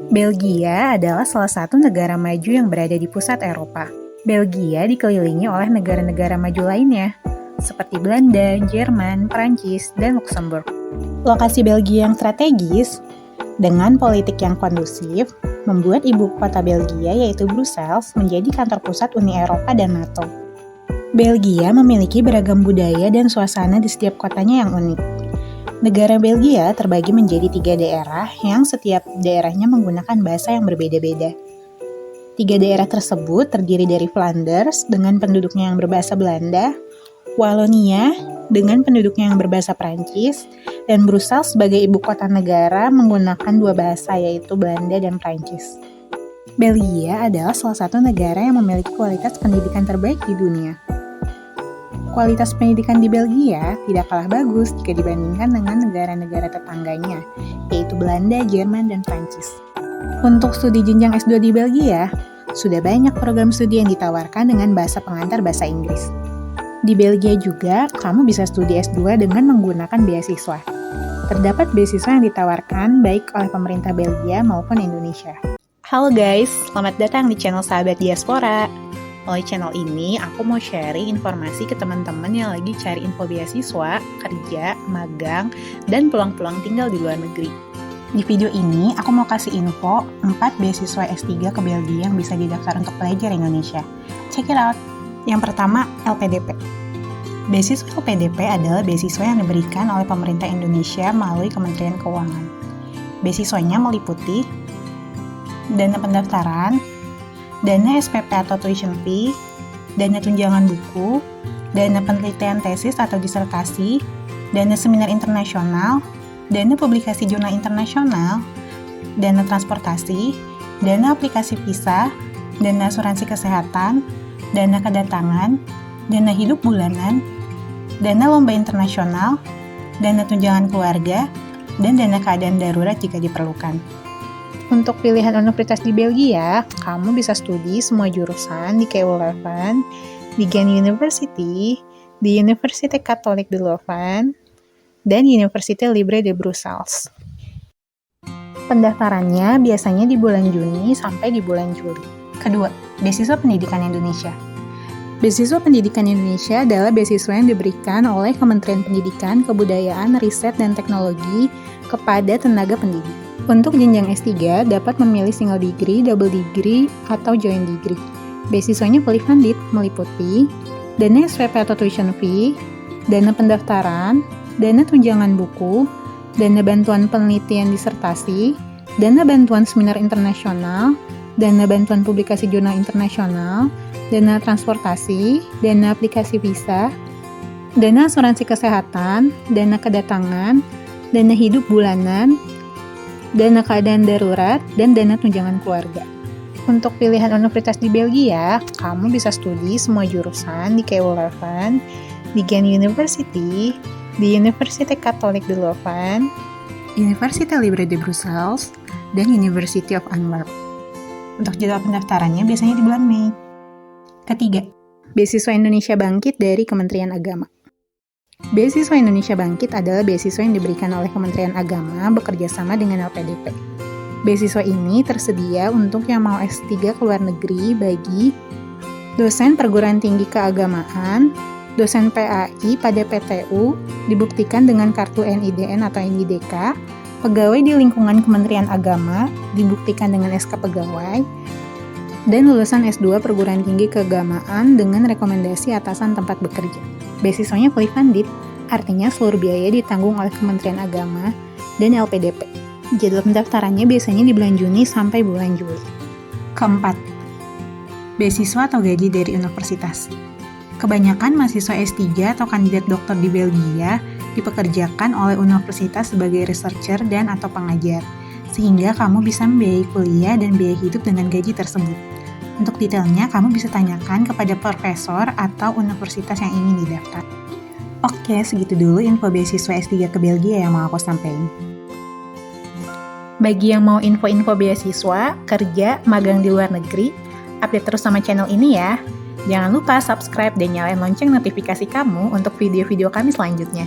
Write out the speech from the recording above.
Belgia adalah salah satu negara maju yang berada di pusat Eropa. Belgia dikelilingi oleh negara-negara maju lainnya, seperti Belanda, Jerman, Prancis, dan Luxembourg. Lokasi Belgia yang strategis, dengan politik yang kondusif, membuat ibu kota Belgia yaitu Brussels menjadi kantor pusat Uni Eropa dan NATO. Belgia memiliki beragam budaya dan suasana di setiap kotanya yang unik. Negara Belgia terbagi menjadi 3 daerah yang setiap daerahnya menggunakan bahasa yang berbeda-beda. 3 daerah tersebut terdiri dari Flanders dengan penduduknya yang berbahasa Belanda, Wallonia dengan penduduknya yang berbahasa Prancis, dan Brussels sebagai ibu kota negara menggunakan 2 bahasa yaitu Belanda dan Prancis. Belgia adalah salah satu negara yang memiliki kualitas pendidikan terbaik di dunia. Kualitas pendidikan di Belgia tidak kalah bagus jika dibandingkan dengan negara-negara tetangganya, yaitu Belanda, Jerman, dan Prancis. Untuk studi jenjang S2 di Belgia, sudah banyak program studi yang ditawarkan dengan bahasa pengantar bahasa Inggris. Di Belgia juga, kamu bisa studi S2 dengan menggunakan beasiswa. Terdapat beasiswa yang ditawarkan baik oleh pemerintah Belgia maupun Indonesia. Halo guys, selamat datang di channel Sahabat Diaspora. Melalui channel ini, aku mau sharing informasi ke teman-teman yang lagi cari info beasiswa, kerja, magang, dan peluang-peluang tinggal di luar negeri. Di video ini, aku mau kasih info 4 beasiswa S3 ke Belgia yang bisa didaftar untuk pelajar Indonesia. Check it out! Yang pertama, LPDP. Beasiswa LPDP adalah beasiswa yang diberikan oleh pemerintah Indonesia melalui Kementerian Keuangan. Beasiswanya meliputi dana pendaftaran, dana SPP atau tuition fee, dana tunjangan buku, dana penelitian tesis atau disertasi, dana seminar internasional, dana publikasi jurnal internasional, dana transportasi, dana aplikasi visa, dana asuransi kesehatan, dana kedatangan, dana hidup bulanan, dana lomba internasional, dana tunjangan keluarga, dan dana keadaan darurat jika diperlukan. Untuk pilihan universitas di Belgia, kamu bisa studi semua jurusan di KU Leuven, di Ghent University, di Université Catholique de Leuven, dan Université Libre de Brussels. Pendaftarannya biasanya di bulan Juni sampai di bulan Juli. Kedua, beasiswa pendidikan Indonesia. Beasiswa pendidikan Indonesia adalah beasiswa yang diberikan oleh Kementerian Pendidikan, Kebudayaan, Riset, dan Teknologi kepada tenaga pendidik. Untuk jenjang S3 dapat memilih single degree, double degree, atau joint degree. Beasiswanya fully funded meliputi dana SPP atau tuition fee, dana pendaftaran, dana tunjangan buku, dana bantuan penelitian disertasi, dana bantuan seminar internasional, dana bantuan publikasi jurnal internasional, dana transportasi, dana aplikasi visa, dana asuransi kesehatan, dana kedatangan, dana hidup bulanan, dana keadaan darurat, dan dana tunjangan keluarga. Untuk pilihan universitas di Belgia, kamu bisa studi semua jurusan di KU Leuven, di Ghent University, di Université Catholique de Leuven, Université Libre de Brussels, dan University of Antwerp. Untuk jadwal pendaftarannya biasanya di bulan Mei. Ketiga, beasiswa Indonesia Bangkit dari Kementerian Agama. Beasiswa Indonesia Bangkit adalah beasiswa yang diberikan oleh Kementerian Agama bekerja sama dengan LPDP. Beasiswa ini tersedia untuk yang mau S3 ke luar negeri bagi dosen perguruan tinggi keagamaan, dosen PAI pada PTU, dibuktikan dengan kartu NIDN atau NIDK, pegawai di lingkungan Kementerian Agama, dibuktikan dengan SK pegawai, dan lulusan S2 perguruan tinggi keagamaan dengan rekomendasi atasan tempat bekerja. Beasiswanya fully funded, artinya seluruh biaya ditanggung oleh Kementerian Agama dan LPDP. Jadwal pendaftarannya biasanya di bulan Juni sampai bulan Juli. Keempat, beasiswa atau gaji dari universitas. Kebanyakan mahasiswa S3 atau kandidat dokter di Belgia dipekerjakan oleh universitas sebagai researcher dan atau pengajar, sehingga kamu bisa membiayai kuliah dan biaya hidup dengan gaji tersebut. Untuk detailnya, kamu bisa tanyakan kepada profesor atau universitas yang ingin didaftar. Oke, segitu dulu info beasiswa S3 ke Belgia yang mau aku sampaikan. Bagi yang mau info-info beasiswa, kerja, magang di luar negeri, update terus sama channel ini ya. Jangan lupa subscribe dan nyalain lonceng notifikasi kamu untuk video-video kami selanjutnya.